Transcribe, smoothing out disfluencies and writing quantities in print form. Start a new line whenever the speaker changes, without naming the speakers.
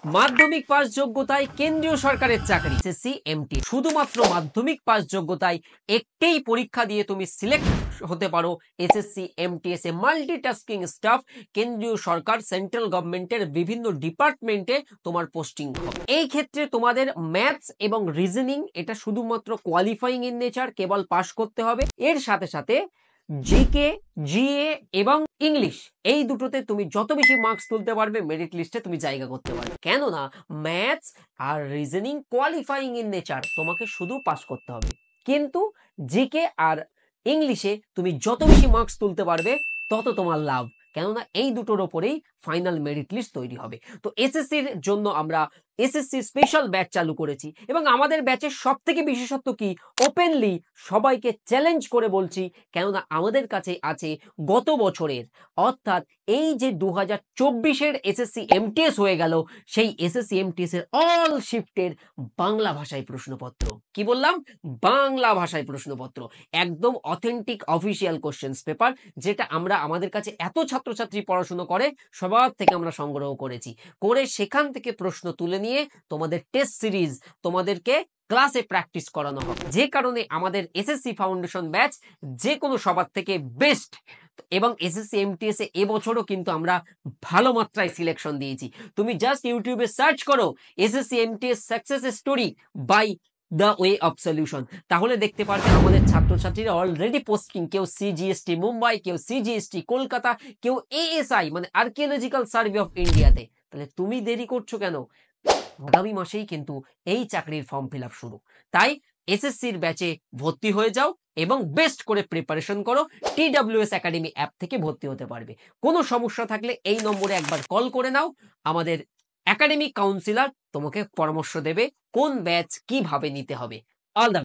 মাধ্যমিক পাস যোগ্যতায় কেন্দ্রীয় সরকারের চাকরি এসএসসি এমটি, শুধুমাত্র মাধ্যমিক পাস যোগ্যতায় একটাই পরীক্ষা দিয়ে তুমি সিলেক্ট হতে পারো এসএসসি এমটিএস এ মাল্টিটাস্কিং স্টাফ। কেন্দ্রীয় সরকার সেন্ট্রাল গভর্নমেন্টের বিভিন্ন ডিপার্টমেন্টে তোমার পোস্টিং হবে। এই ক্ষেত্রে তোমাদের ম্যাথস এবং রিজনিং এটা শুধুমাত্র qualifying in nature, cable pass করতে হবে। এর সাথে সাথে জিকে, জিএ এবং ইংলিশ, এই দুটোতে তুমি যত বেশি মার্কস তুলতে পারবে মেরিট লিস্টে তুমি জায়গা করতে পারবে। কেননা ম্যাথস আর রিজনিং কোয়ালিফাইং ইন নেচার, তোমাকে শুধু পাস করতে হবে। কিন্তু জিকে আর ইংলিশে তুমি যত বেশি মার্কস তুলতে পারবে তত তোমার লাভ, কেননা এই দুটোর ওপরেই ফাইনাল মেরিট লিস্ট তৈরি হবে। তো এসএসসির জন্য আমরা এসএসসি স্পেশাল ব্যাচ চালু করেছি এবং আমাদের ব্যাচের সব থেকে বিশেষত্ব কি, ওপেনলি সবাইকে চ্যালেঞ্জ করে বলছি, কেননা আমাদের কাছে আছে গত বছরের, অর্থাৎ এই যে 2024-এর এসএসসি এমটিএস হয়ে গেল, সেই এসএসসি এমটিএস এর অল শিফটের বাংলা ভাষায় প্রশ্নপত্র। কি বললাম? বাংলা ভাষায় প্রশ্নপত্র, একদম অথেন্টিক অফিসিয়াল কোশ্চেন্স পেপার, যেটা আমরা আমাদের কাছে এত ছাত্রছাত্রী পড়াশোনা করে সবার থেকে আমরা সংগ্রহ করেছি, করে সেখান থেকে প্রশ্ন তুলে নিয়ে তোমাদের টেস্ট সিরিজ তোমাদেরকে ক্লাসে প্র্যাকটিস করানো হবে। যে কারণে আমাদের এসএসসি ফাউন্ডেশন ব্যাচ যে কোনো সবার থেকে বেস্ট। এবং এসএসসি এমটিএস এ এবছরও কিন্তু আমরা ভালো মাত্রায় সিলেকশন দিয়েছি। তুমি জাস্ট ইউটিউবে সার্চ করো SSC MTS success story by the way of solution, তাহলে দেখতে পারবে আমাদের ছাত্রছাত্রীরা অলরেডি পোস্টিং, কেউ সিজিএসটি মুম্বাই, কেউ সিজিএসটি কলকাতা, কেউ এএসআই মানে আর্কিওলজিক্যাল সার্ভে অফ ইন্ডিয়াতে। তাহলে তুমি দেরি করছো কেন? আগামী মাসেই কিন্তু এই চাকরির ফর্ম ফিল আপ শুরু। তাই এসএসসির ব্যাচে ভর্তি হয়ে যাও এবং বেস্ট করে প্রিপারেশন করো। টিডব্লিউএস একাডেমি অ্যাপ থেকে ভর্তি হতে পারবে। কোনো সমস্যা থাকলে এই নম্বরে একবার কল করে নাও, আমাদের একাডেমিক কাউন্সিলর তোমাকে পরামর্শ দেবে কোন ব্যাচ কিভাবে নিতে হবে। All the